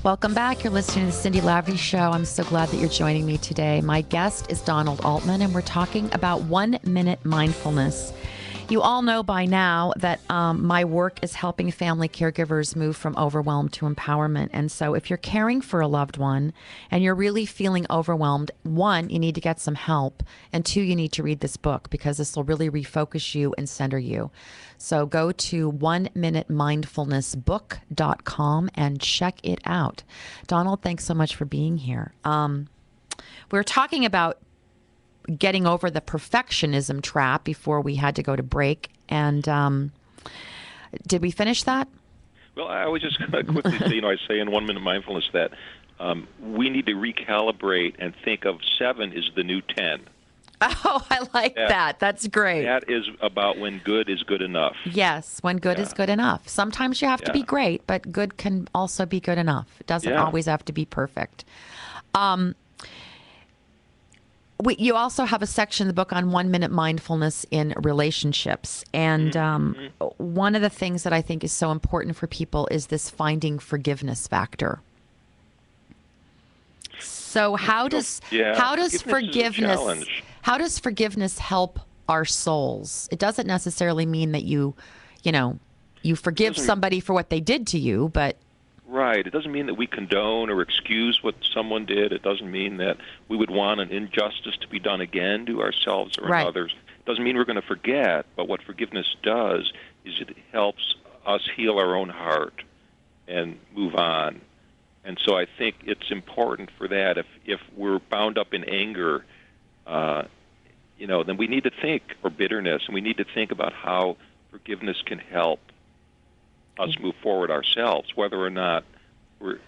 Welcome back. You're listening to the Cindy Laverty Show. I'm so glad that you're joining me today. My guest is Donald Altman, and we're talking about 1 minute mindfulness. You all know by now that my work is helping family caregivers move from overwhelm to empowerment. And so if you're caring for a loved one and you're really feeling overwhelmed, one, you need to get some help. And two, you need to read this book because this will really refocus you and center you. So go to 1minutemindfulnessbook.com and check it out. Donald, thanks so much for being here. We're talking about getting over the perfectionism trap before we had to go to break. And did we finish that? Well, I was just going to quickly say, I say in 1 minute mindfulness that we need to recalibrate and think of 7 is the new 10. Oh, I like that. That's great. That is about when good is good enough. Yes, when good is good enough. Sometimes you have to be great, but good can also be good enough. It doesn't always have to be perfect. You also have a section in the book on 1 minute mindfulness in relationships. And one of the things that I think is so important for people is this finding forgiveness factor. So how does forgiveness help our souls? It doesn't necessarily mean that you forgive somebody for what they did to you, but right. It doesn't mean that we condone or excuse what someone did. It doesn't mean that we would want an injustice to be done again to ourselves or others. It doesn't mean we're going to forget, but what forgiveness does is it helps us heal our own heart and move on. And so I think it's important for that. If we're bound up in anger, then we need to think, or bitterness, and we need to think about how forgiveness can help us move forward ourselves, whether or not we're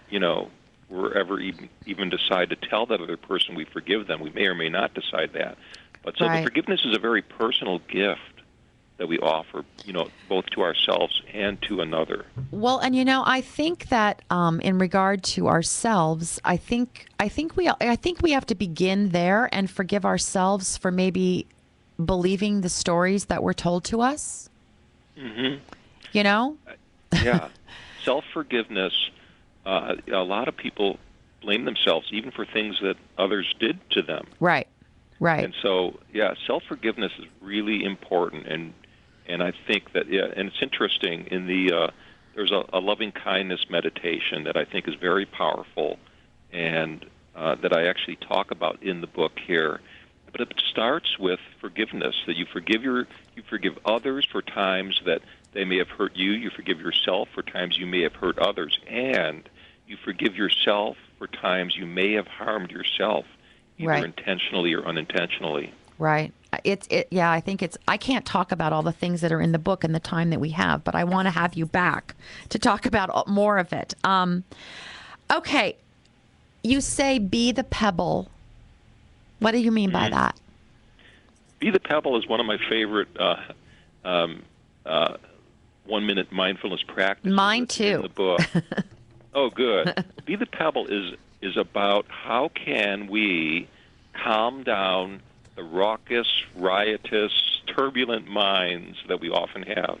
ever even decide to tell that other person we forgive them. We may or may not decide that. But so the forgiveness is a very personal gift that we offer, both to ourselves and to another. Well, and I think that in regard to ourselves, I think we have to begin there and forgive ourselves for maybe believing the stories that were told to us. Mm-hmm. Yeah. Self-forgiveness, a lot of people blame themselves even for things that others did to them. Right. And so, self-forgiveness is really important, and I think that, and it's interesting, there's a loving-kindness meditation that I think is very powerful, and that I actually talk about in the book here. But it starts with forgiveness, that you forgive others for times that they may have hurt you. You forgive yourself for times you may have hurt others. And you forgive yourself for times you may have harmed yourself, either intentionally or unintentionally. Right. I think I can't talk about all the things that are in the book in the time that we have, but I want to have you back to talk about more of it. Okay. You say be the pebble. What do you mean by that? Be the pebble is one of my favorite 1 minute mindfulness practices. Mine too. In the book. Oh, good. Be the pebble is about how can we calm down the raucous, riotous, turbulent minds that we often have.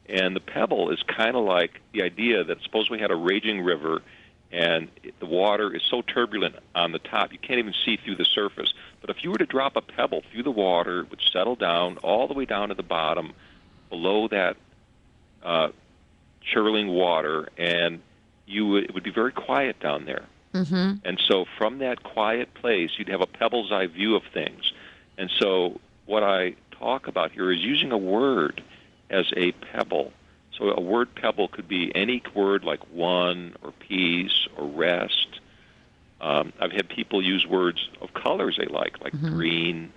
And the pebble is kind of like the idea that suppose we had a raging river and the water is so turbulent on the top you can't even see through the surface. But if you were to drop a pebble through the water, it would settle down all the way down to the bottom below that churling water, and it would be very quiet down there. Mm-hmm. And so from that quiet place, you'd have a pebble's eye view of things. And so what I talk about here is using a word as a pebble. So a word pebble could be any word like one or peace or rest. I've had people use words of colors they like green,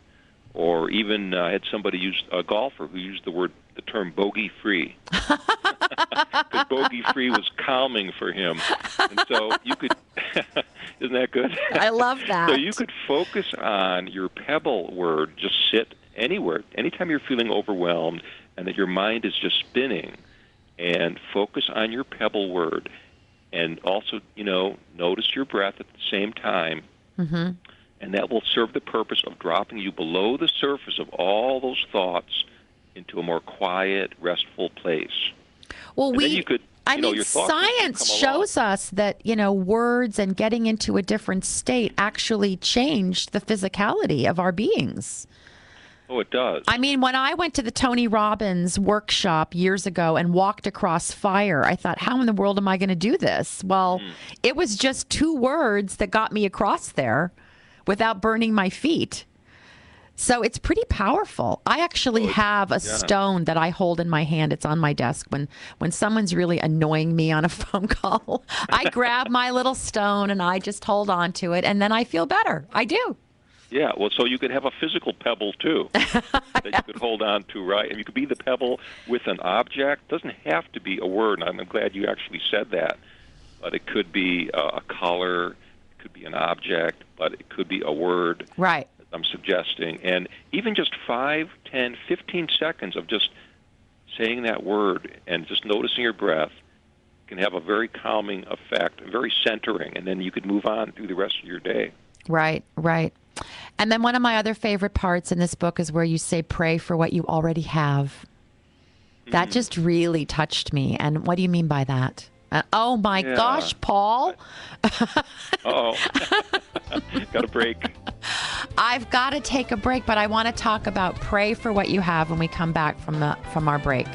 or even I had somebody a golfer who used the term bogey-free. Because bogey-free was calming for him. And so you could, isn't that good? I love that. So you could focus on your pebble word, just sit anywhere, anytime you're feeling overwhelmed and that your mind is just spinning, and focus on your pebble word. And also, notice your breath at the same time. Mm-hmm. And that will serve the purpose of dropping you below the surface of all those thoughts into a more quiet, restful place. Well, I mean, your thoughts will science come along. shows us that, words and getting into a different state actually change the physicality of our beings. Oh, it does. I mean, when I went to the Tony Robbins workshop years ago and walked across fire, I thought, how in the world am I going to do this? Well, it was just 2 words that got me across there without burning my feet. So it's pretty powerful. I actually have a stone that I hold in my hand. It's on my desk. When someone's really annoying me on a phone call, I grab my little stone and I just hold on to it, and then I feel better. I do. Yeah, well, so you could have a physical pebble, too, that you could hold on to, right? And you could be the pebble with an object. It doesn't have to be a word, and I'm glad you actually said that. But it could be a color, it could be an object, but it could be a word. Right. I'm suggesting. And even just 5, 10, 15 seconds of just saying that word and just noticing your breath can have a very calming effect, very centering, and then you could move on through the rest of your day. Right, right. And then one of my other favorite parts in this book is where you say, pray for what you already have. That just really touched me. And what do you mean by that? Oh, my gosh, Paul. Uh-oh. Got a break. I've got to take a break, but I want to talk about pray for what you have when we come back from our break.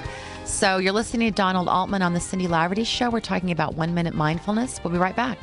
So you're listening to Donald Altman on the Cindy Laverty Show. We're talking about 1 minute mindfulness. We'll be right back.